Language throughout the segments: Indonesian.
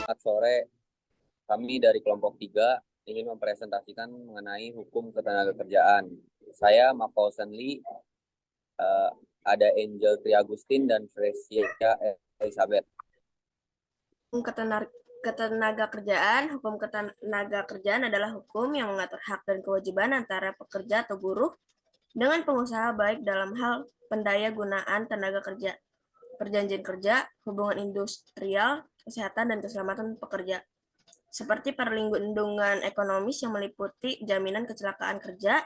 Selamat sore, kami dari kelompok 3 ingin mempresentasikan mengenai hukum ketenagakerjaan. Saya Mafausan Lee, eh, ada Angel Triagustin dan Fresia Elizabeth. Hukum ketenaga kerjaan adalah hukum yang mengatur hak dan kewajiban antara pekerja atau buruh dengan pengusaha baik dalam hal pendaya gunaan tenaga kerja, perjanjian kerja, hubungan industrial, kesehatan dan keselamatan pekerja, seperti perlindungan ekonomis yang meliputi jaminan kecelakaan kerja,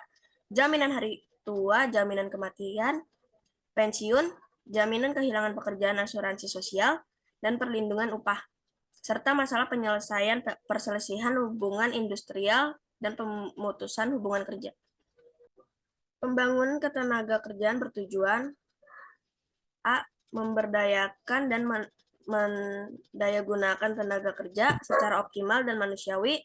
jaminan hari tua, jaminan kematian, pensiun, jaminan kehilangan pekerjaan, asuransi sosial, dan perlindungan upah, serta masalah penyelesaian perselisihan hubungan industrial dan pemutusan hubungan kerja. Pembangunan ketenagakerjaan bertujuan A. Memberdayakan dan mendayagunakan tenaga kerja secara optimal dan manusiawi.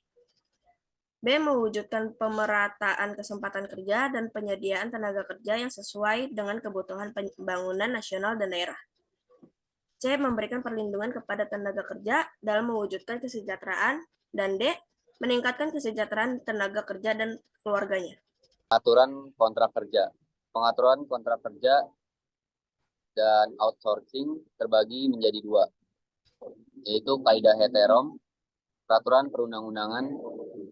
B. Mewujudkan pemerataan kesempatan kerja dan penyediaan tenaga kerja yang sesuai dengan kebutuhan pembangunan nasional dan daerah. C. Memberikan perlindungan kepada tenaga kerja dalam mewujudkan kesejahteraan. Dan D. Meningkatkan kesejahteraan tenaga kerja dan keluarganya. Aturan kontrak kerja. Pengaturan kontrak kerja dan outsourcing terbagi menjadi dua, yaitu kaidah heterom. Peraturan perundang-undangan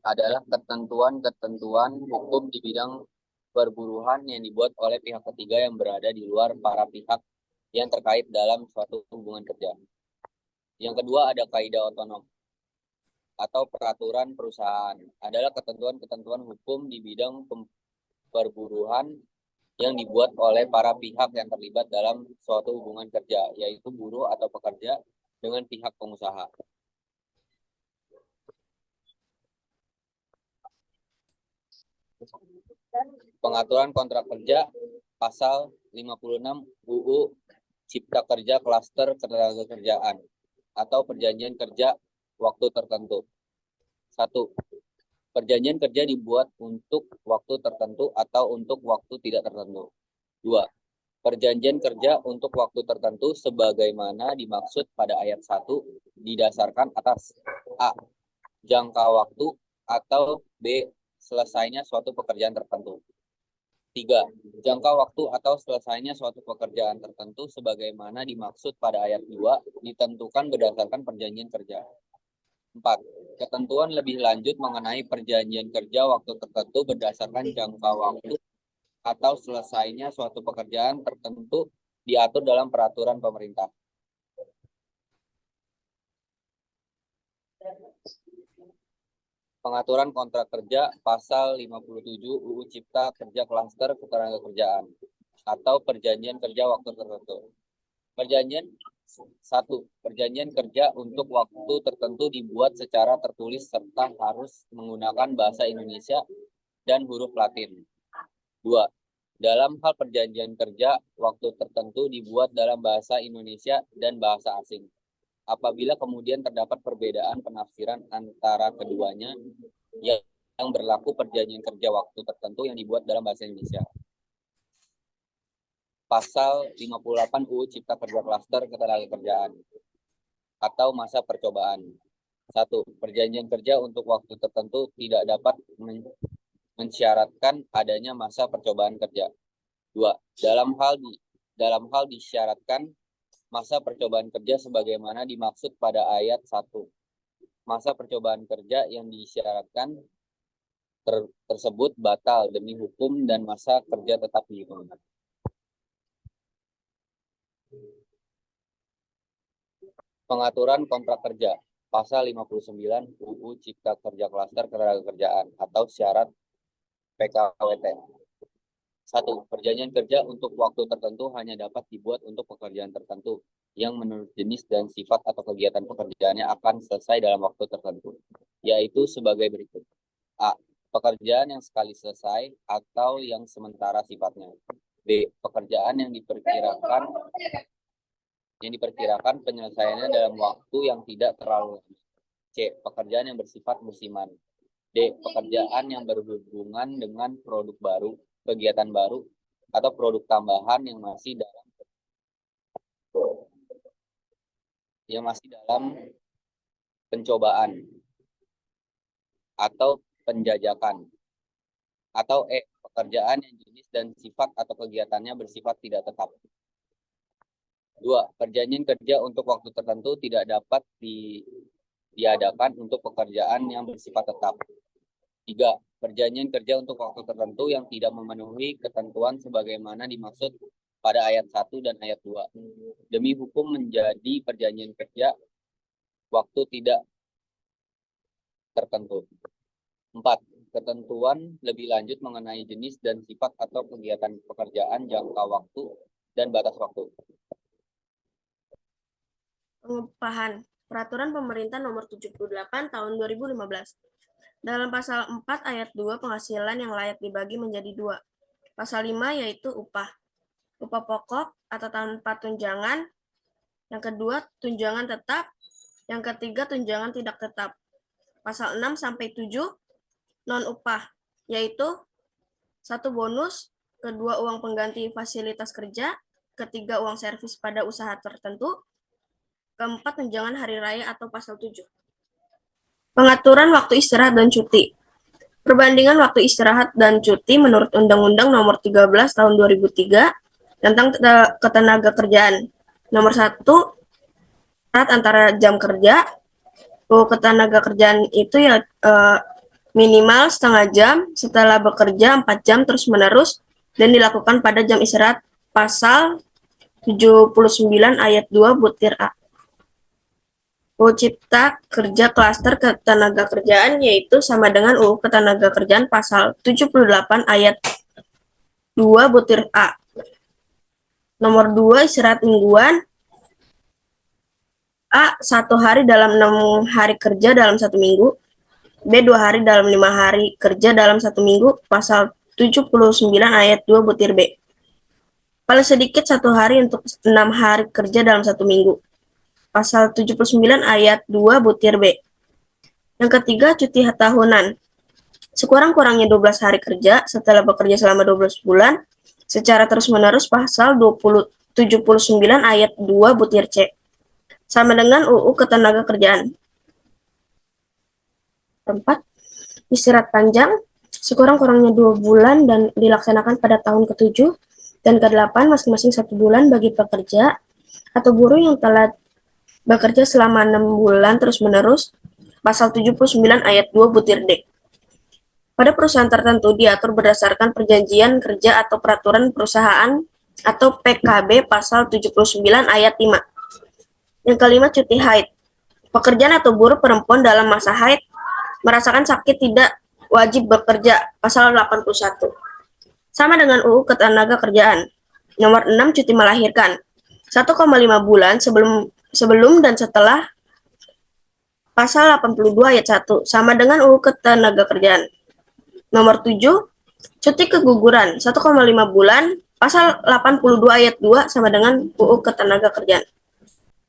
adalah ketentuan-ketentuan hukum di bidang perburuhan yang dibuat oleh pihak ketiga yang berada di luar para pihak yang terkait dalam suatu hubungan kerja. Yang kedua ada kaidah otonom atau peraturan perusahaan, adalah ketentuan-ketentuan hukum di bidang perburuhan yang dibuat oleh para pihak yang terlibat dalam suatu hubungan kerja, yaitu buruh atau pekerja dengan pihak pengusaha. Pengaturan kontrak kerja pasal 56 UU Cipta Kerja Klaster Ketenagakerjaan atau perjanjian kerja waktu tertentu. 1. Perjanjian kerja dibuat untuk waktu tertentu atau untuk waktu tidak tertentu. 2. Perjanjian kerja untuk waktu tertentu sebagaimana dimaksud pada ayat 1 didasarkan atas A. Jangka waktu atau B. Selesainya suatu pekerjaan tertentu. 3. Jangka waktu atau selesainya suatu pekerjaan tertentu sebagaimana dimaksud pada ayat 2 ditentukan berdasarkan perjanjian kerja. 4. Ketentuan lebih lanjut mengenai perjanjian kerja waktu tertentu berdasarkan jangka waktu atau selesainya suatu pekerjaan tertentu diatur dalam peraturan pemerintah. Pengaturan kontrak kerja pasal 57 UU Cipta Kerja Klaster Ketenagakerjaan atau perjanjian kerja waktu tertentu. Perjanjian 1. Perjanjian kerja untuk waktu tertentu dibuat secara tertulis serta harus menggunakan bahasa Indonesia dan huruf Latin. 2. Dalam hal perjanjian kerja waktu tertentu dibuat dalam bahasa Indonesia dan bahasa asing. Apabila kemudian terdapat perbedaan penafsiran antara keduanya, yang berlaku perjanjian kerja waktu tertentu yang dibuat dalam bahasa Indonesia. Pasal 58 UU Cipta Kerja Klaster Ketenagakerjaan atau masa percobaan. 1. Perjanjian kerja untuk waktu tertentu tidak dapat mensyaratkan adanya masa percobaan kerja. 2. Dalam hal disyaratkan masa percobaan kerja sebagaimana dimaksud pada ayat 1. Masa percobaan kerja yang disyaratkan tersebut batal demi hukum dan masa kerja tetap dihitung. Pengaturan kontrak kerja pasal 59 UU Cipta Kerja Klaster Ketenagakerjaan atau syarat PKWT. 1. Perjanjian kerja untuk waktu tertentu hanya dapat dibuat untuk pekerjaan tertentu yang menurut jenis dan sifat atau kegiatan pekerjaannya akan selesai dalam waktu tertentu, yaitu sebagai berikut. A. Pekerjaan yang sekali selesai atau yang sementara sifatnya. B. Pekerjaan yang diperkirakan penyelesaiannya dalam waktu yang tidak terlalu lama. C. Pekerjaan yang bersifat musiman. D. Pekerjaan yang berhubungan dengan produk baru, kegiatan baru, atau produk tambahan yang masih dalam pencobaan, atau penjajakan, atau pekerjaan yang jenis dan sifat atau kegiatannya bersifat tidak tetap. 2. Perjanjian kerja untuk waktu tertentu tidak dapat diadakan untuk pekerjaan yang bersifat tetap. 3. Perjanjian kerja untuk waktu tertentu yang tidak memenuhi ketentuan sebagaimana dimaksud pada ayat 1 dan ayat 2. Demi hukum menjadi perjanjian kerja waktu tidak tertentu. 4. Ketentuan lebih lanjut mengenai jenis dan sifat atau kegiatan pekerjaan, jangka waktu, dan batas waktu. Pengupahan. Peraturan Pemerintah Nomor 78 Tahun 2015. Dalam pasal 4 ayat 2 penghasilan yang layak dibagi menjadi 2. Pasal 5 yaitu upah. Upah pokok atau tanpa tunjangan. Yang kedua, tunjangan tetap. Yang ketiga, tunjangan tidak tetap. Pasal 6 sampai 7 non upah, yaitu 1 bonus, kedua uang pengganti fasilitas kerja, ketiga uang servis pada usaha tertentu, keempat tunjangan hari raya atau pasal 7. Pengaturan waktu istirahat dan cuti. Perbandingan waktu istirahat dan cuti menurut Undang-Undang Nomor 13 Tahun 2003 tentang ketenaga kerjaan. Nomor 1, syarat antara jam kerja. Ketenaga kerjaan itu ya minimal setengah jam setelah bekerja 4 jam terus-menerus dan dilakukan pada jam istirahat pasal 79 ayat 2 butir A. UU Cipta Kerja Klaster Ketenagakerjaan yaitu sama dengan UU Ketenagakerjaan pasal 78 ayat 2 butir A. Nomor 2, istirahat mingguan. A. 1 hari dalam 6 hari kerja dalam 1 minggu. B. 2 hari dalam 5 hari kerja dalam 1 minggu. Pasal 79 ayat 2 butir B. Paling sedikit 1 hari untuk 6 hari kerja dalam 1 minggu. Pasal 79 ayat 2 butir B. Yang ketiga, cuti tahunan. Sekurang-kurangnya 12 hari kerja setelah bekerja selama 12 bulan secara terus-menerus pasal 79 ayat 2 butir C. Sama dengan UU Ketenagakerjaan. 4. Istirahat panjang sekurang-kurangnya 2 bulan dan dilaksanakan pada tahun ke-7 dan ke-8 masing-masing 1 bulan bagi pekerja atau buruh yang telah bekerja selama 6 bulan terus-menerus, pasal 79 ayat 2 butir D. Pada perusahaan tertentu diatur berdasarkan perjanjian kerja atau peraturan perusahaan atau PKB pasal 79 ayat 5. Yang kelima, cuti haid. Pekerjaan atau buruh perempuan dalam masa haid merasakan sakit tidak wajib bekerja, pasal 81. Sama dengan UU Ketenagakerjaan. Nomor 6, cuti melahirkan. 1,5 bulan sebelum dan setelah pasal 82 ayat 1 sama dengan UU Ketenagakerjaan. Nomor 7, cuti keguguran 1,5 bulan pasal 82 ayat 2 sama dengan UU Ketenagakerjaan.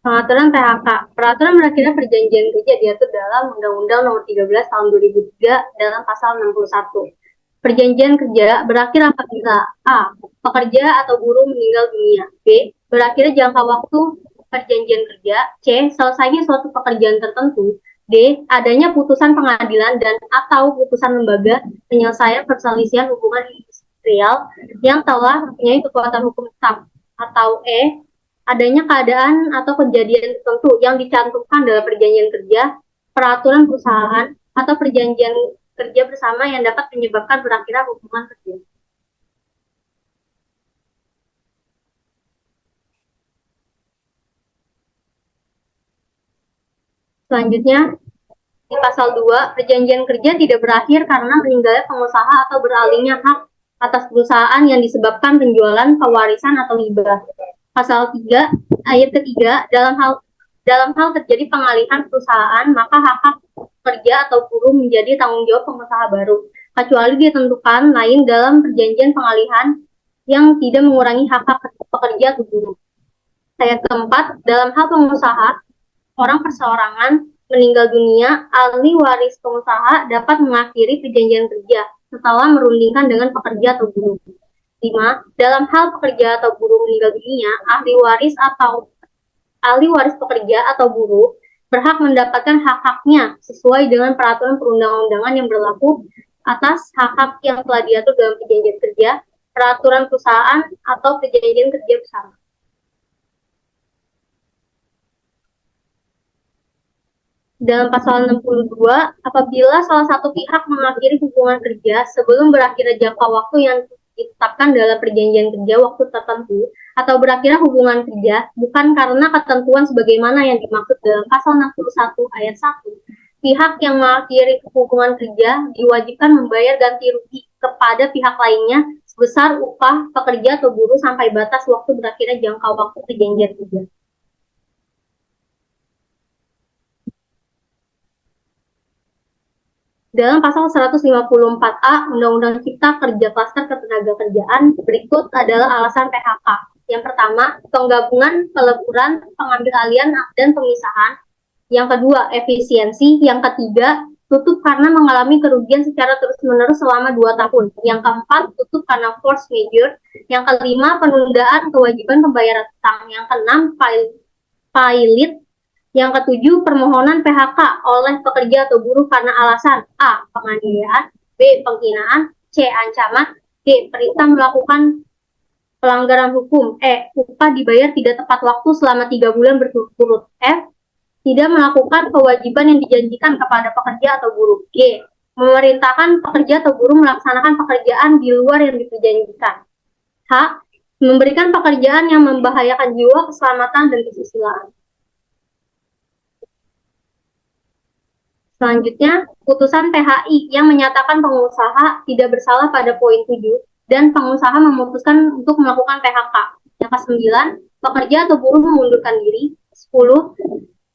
Pengaturan PHK. Peraturan berakhirnya perjanjian kerja diatur dalam Undang-Undang Nomor 13 Tahun 2003 dalam pasal 61. Perjanjian kerja berakhir apabila A. Pekerja atau buruh meninggal dunia. B. Berakhirnya jangka waktu perjanjian kerja. C. Selesainya suatu pekerjaan tertentu. D. Adanya putusan pengadilan dan atau putusan lembaga penyelesaian perselisihan hubungan industrial yang telah mempunyai kekuatan hukum tetap. Atau E. Adanya keadaan atau kejadian tertentu yang dicantumkan dalam perjanjian kerja, peraturan perusahaan, atau perjanjian kerja bersama yang dapat menyebabkan berakhirnya hubungan kerja. Selanjutnya, di pasal 2, perjanjian kerja tidak berakhir karena meninggalnya pengusaha atau beralihnya hak atas perusahaan yang disebabkan penjualan, pewarisan, atau hibah. Pasal 3, ayat ketiga, dalam hal terjadi pengalihan perusahaan, maka hak pekerja atau buruh menjadi tanggung jawab pengusaha baru, kecuali ditentukan lain dalam perjanjian pengalihan yang tidak mengurangi hak pekerja atau buruh. Ayat keempat, dalam hal pengusaha, orang perseorangan meninggal dunia, ahli waris pengusaha dapat mengakhiri perjanjian kerja setelah merundingkan dengan pekerja atau buruh. 5. Dalam hal pekerja atau buruh meninggal dunia, ahli waris pekerja atau buruh berhak mendapatkan hak-haknya sesuai dengan peraturan perundang-undangan yang berlaku atas hak-hak yang telah diatur dalam perjanjian kerja, peraturan perusahaan, atau perjanjian kerja bersama. Dalam pasal 62, apabila salah satu pihak mengakhiri hubungan kerja sebelum berakhirnya jangka waktu yang ditetapkan dalam perjanjian kerja waktu tertentu, atau berakhirnya hubungan kerja bukan karena ketentuan sebagaimana yang dimaksud dalam pasal 61 ayat 1, pihak yang mengakhiri hubungan kerja diwajibkan membayar ganti rugi kepada pihak lainnya sebesar upah pekerja atau buruh sampai batas waktu berakhirnya jangka waktu perjanjian kerja. Dalam pasal 154A Undang-Undang Cipta Kerja Klaster Ketenagakerjaan, berikut adalah alasan PHK. Yang pertama, penggabungan, peleburan, pengambilalihan, dan pemisahan. Yang kedua, efisiensi. Yang ketiga, tutup karena mengalami kerugian secara terus-menerus selama 2 tahun. Yang keempat, tutup karena force majeure. Yang kelima, penundaan kewajiban pembayaran utang. Yang keenam, pilot. Yang ketujuh, permohonan PHK oleh pekerja atau buruh karena alasan A. Penganiayaan, B. Penghinaan, C. Ancaman, D. Perintah melakukan pelanggaran hukum, E. Upah dibayar tidak tepat waktu selama 3 bulan berturut-turut, F. Tidak melakukan kewajiban yang dijanjikan kepada pekerja atau buruh, G. Memerintahkan pekerja atau buruh melaksanakan pekerjaan di luar yang diperjanjikan, H. Memberikan pekerjaan yang membahayakan jiwa, keselamatan, dan kesusilaan. Selanjutnya, putusan PHI yang menyatakan pengusaha tidak bersalah pada poin 7 dan pengusaha memutuskan untuk melakukan PHK. Yang ke-9, pekerja atau buruh mengundurkan diri. 10,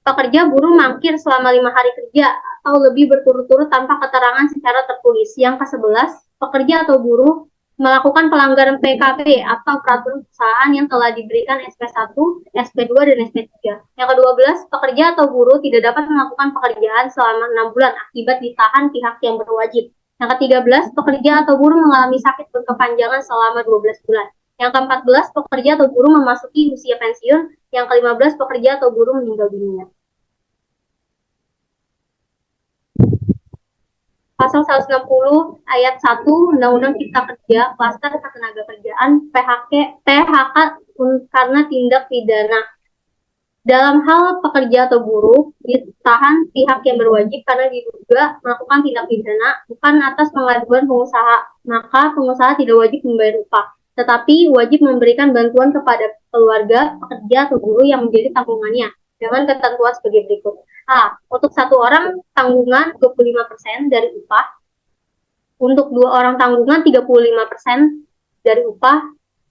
pekerja buruh mangkir selama 5 hari kerja atau lebih berturut-turut tanpa keterangan secara tertulis. Yang ke-11, pekerja atau buruh melakukan pelanggaran PKP atau peraturan perusahaan yang telah diberikan SP1, SP2, dan SP3. Yang ke-12, pekerja atau buruh tidak dapat melakukan pekerjaan selama 6 bulan akibat ditahan pihak yang berwajib. Yang ke-13, pekerja atau buruh mengalami sakit berkepanjangan selama 12 bulan. Yang ke-14, pekerja atau buruh memasuki usia pensiun. Yang ke-15, pekerja atau buruh meninggal dunia. Pasal 160 ayat 1 Undang-Undang Cipta Kerja Klaster Ketenagakerjaan PHK karena tindak pidana. Dalam hal pekerja atau buruh ditahan pihak yang berwajib karena diduga melakukan tindak pidana bukan atas pengaduan pengusaha, maka pengusaha tidak wajib membayar upah, tetapi wajib memberikan bantuan kepada keluarga pekerja atau buruh yang menjadi tanggungannya dengan ketentuan sebagai berikut. A. Untuk 1 orang tanggungan 25% dari upah. Untuk 2 orang tanggungan 35% dari upah.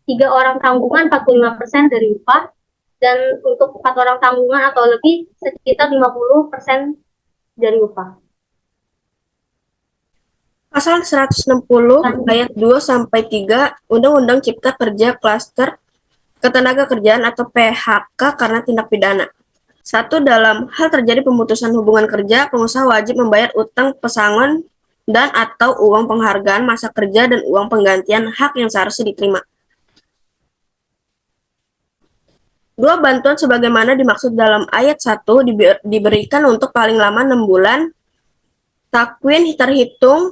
3 orang tanggungan 45% dari upah. Dan untuk 4 orang tanggungan atau lebih sekitar 50% dari upah. Pasal 160 ayat 2 sampai 3 Undang-Undang Cipta Kerja Klaster Ketenagakerjaan atau PHK karena tindak pidana. 1. Dalam hal terjadi pemutusan hubungan kerja, pengusaha wajib membayar utang pesangon dan atau uang penghargaan masa kerja dan uang penggantian hak yang seharusnya diterima. 2. Bantuan sebagaimana dimaksud dalam ayat 1 diberikan untuk paling lama 6 bulan takwin terhitung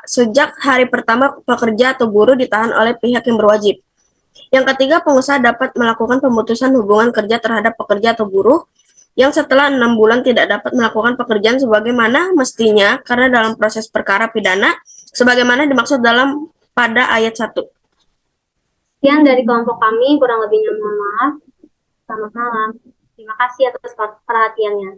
sejak hari pertama pekerja atau buruh ditahan oleh pihak yang berwajib. Yang ketiga, pengusaha dapat melakukan pemutusan hubungan kerja terhadap pekerja atau buruh yang setelah 6 bulan tidak dapat melakukan pekerjaan sebagaimana mestinya karena dalam proses perkara pidana sebagaimana dimaksud pada ayat 1. Sekian dari kelompok kami, kurang lebihnya mohon maaf. Selamat malam. Terima kasih atas perhatiannya.